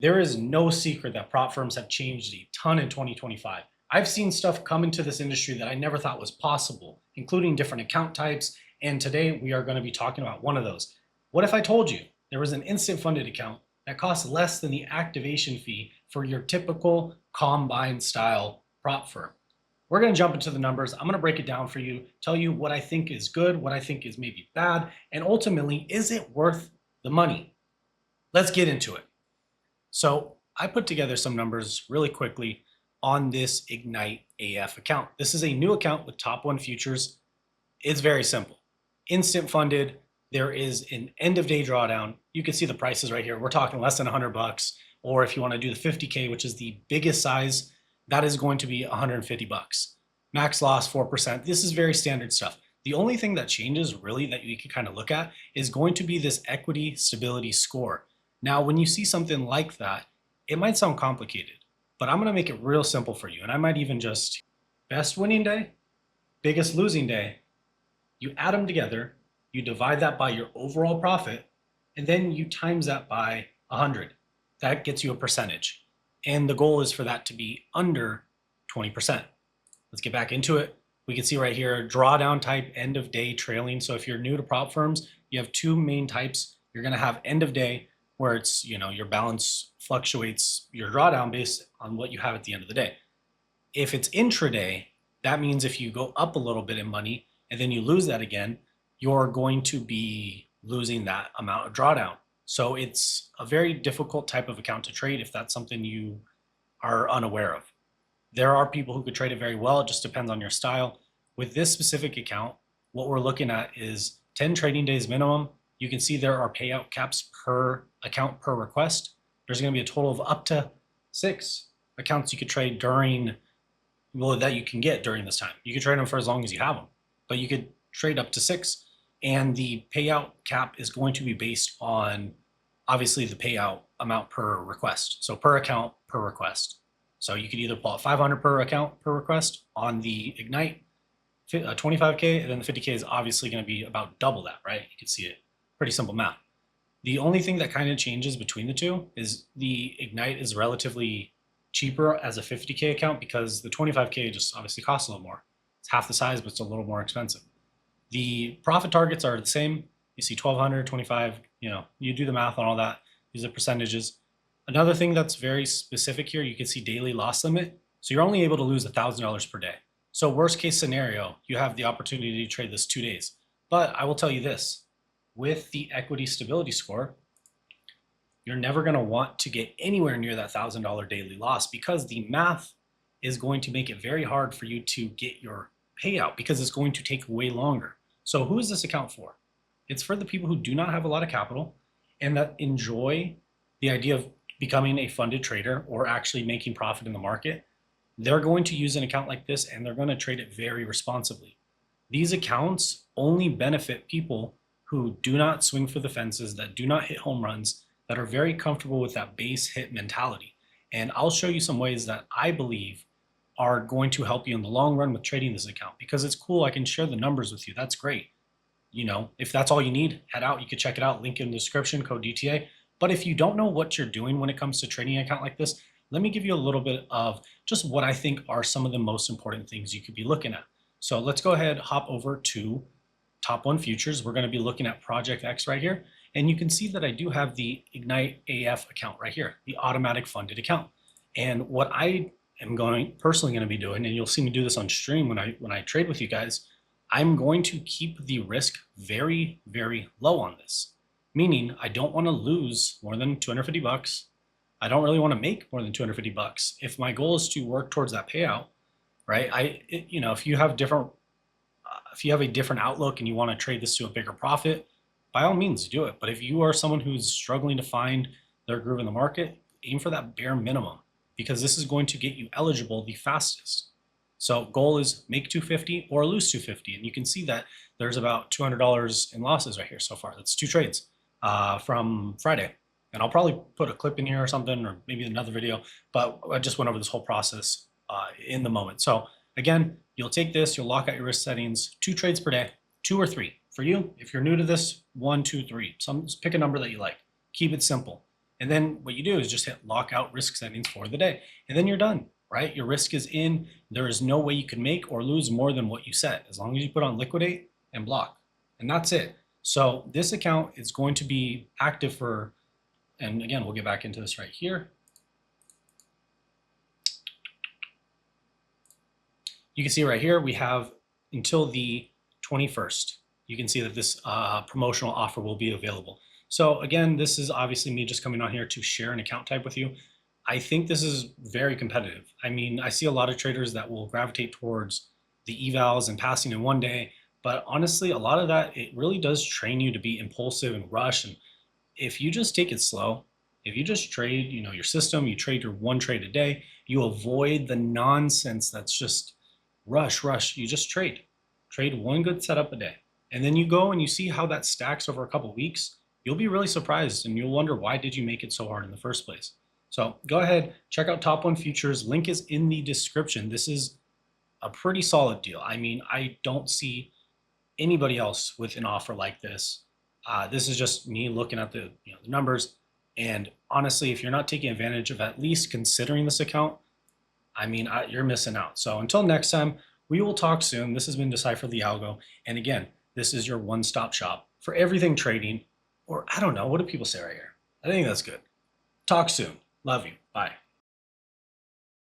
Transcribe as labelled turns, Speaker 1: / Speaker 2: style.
Speaker 1: There is no secret that prop firms have changed a ton in 2025. I've seen stuff come into this industry that I never thought was possible, including different account types. And today we are going to be talking about one of those. What if I told you there was an instant funded account that costs less than the activation fee for your typical combine style prop firm? We're going to jump into the numbers. I'm going to break it down for you, tell you what I think is good, what I think is maybe bad, and ultimately, is it worth the money? Let's get into it. So I put together some numbers really quickly on this Ignite AF account. This is a new account with Top One Futures. It's very simple. Instant funded. There is an end of day drawdown. You can see the prices right here. We're talking less than $100. Or if you want to do the 50K, which is the biggest size, that is going to be $150. Max loss 4%. This is very standard stuff. The only thing that changes really that you can kind of look at is going to be this equity stability score. Now, when you see something like that, it might sound complicated, but I'm going to make it real simple for you. And I might even just best winning day, biggest losing day, you add them together, you divide that by your overall profit, and then you times that by 100. That gets you a percentage. And the goal is for that to be under 20%. Let's get back into it. We can see right here, drawdown type, end of day trailing. So if you're new to prop firms, you have two main types. You're going to have end of day, where it's, your balance fluctuates your drawdown based on what you have at the end of the day. If it's intraday, that means if you go up a little bit in money and then you lose that again, you're going to be losing that amount of drawdown. So it's a very difficult type of account to trade if that's something you are unaware of. There are people who could trade it very well. It just depends on your style. With this specific account, what we're looking at is 10 trading days minimum. You can see there are payout caps per account per request. There's going to be a total of up to 6 accounts you could trade that you can get during this time. You can trade them for as long as you have them, but you could trade up to 6. And the payout cap is going to be based on, obviously, the payout amount per request. So per account per request. So you could either pull out 500 per account per request on the Ignite 25K, and then the 50K is obviously going to be about double that, right? You can see it. Pretty simple math. The only thing that kind of changes between the two is the Ignite is relatively cheaper as a 50K account because the 25K just obviously costs a little more. It's half the size, but it's a little more expensive. The profit targets are the same. You see 1200, 25, you do the math on all that. These are percentages. Another thing that's very specific here, you can see daily loss limit. So you're only able to lose $1,000 per day. So worst case scenario, you have the opportunity to trade this 2 days. But I will tell you this, with the equity stability score, you're never going to want to get anywhere near that $1,000 daily loss because the math is going to make it very hard for you to get your payout because it's going to take way longer. So who is this account for? It's for the people who do not have a lot of capital and that enjoy the idea of becoming a funded trader or actually making profit in the market. They're going to use an account like this and they're going to trade it very responsibly. These accounts only benefit people who do not swing for the fences, that do not hit home runs, that are very comfortable with that base hit mentality. And I'll show you some ways that I believe are going to help you in the long run with trading this account because it's cool. I can share the numbers with you. That's great. If that's all you need, head out. You can check it out. Link in the description, code DTA. But if you don't know what you're doing when it comes to trading an account like this, let me give you a little bit of just what I think are some of the most important things you could be looking at. So let's go ahead, hop over to Top One Futures. We're going to be looking at Project X right here. And you can see that I do have the Ignite AF account right here, the automatic funded account. And what I am personally going to be doing, and you'll see me do this on stream when I trade with you guys, I'm going to keep the risk very, very low on this. Meaning I don't want to lose more than $250. I don't really want to make more than $250. If my goal is to work towards that payout, right? If you have a different outlook and you want to trade this to a bigger profit, by all means do it. But if you are someone who's struggling to find their groove in the market, aim for that bare minimum because this is going to get you eligible the fastest. So goal is make 250 or lose 250. And you can see that there's about $200 in losses right here so far. That's 2 trades from Friday. And I'll probably put a clip in here or something, or maybe another video, but I just went over this whole process in the moment. So again, you'll take this, you'll lock out your risk settings, 2 trades per day, 2 or 3. For you, if you're new to this, 1, 2, 3. Pick a number that you like. Keep it simple. And then what you do is just hit lockout risk settings for the day. And then you're done, right? Your risk is in. There is no way you can make or lose more than what you set, as long as you put on liquidate and block. And that's it. So this account is going to be active for, and again, we'll get back into this right here. You can see right here, we have until the 21st. You can see that this promotional offer will be available. So again, this is obviously me just coming on here to share an account type with you. I think this is very competitive. I mean, I see a lot of traders that will gravitate towards the evals and passing in one day, but honestly, a lot of that, it really does train you to be impulsive and rush. And if you just take it slow, if you just trade, your system, you trade your one trade a day, you avoid the nonsense that's just rush. You just trade one good setup a day. And then you go and you see how that stacks over a couple of weeks. You'll be really surprised and you'll wonder, why did you make it so hard in the first place? So go ahead, check out Top 1 Futures. Link is in the description. This is a pretty solid deal. I mean, I don't see anybody else with an offer like this. This is just me looking at the numbers. And honestly, if you're not taking advantage of at least considering this account, I mean, you're missing out. So until next time, we will talk soon. This has been Decipher the Algo. And again, this is your one-stop shop for everything trading. Or I don't know, what do people say right here? I think that's good. Talk soon. Love you. Bye.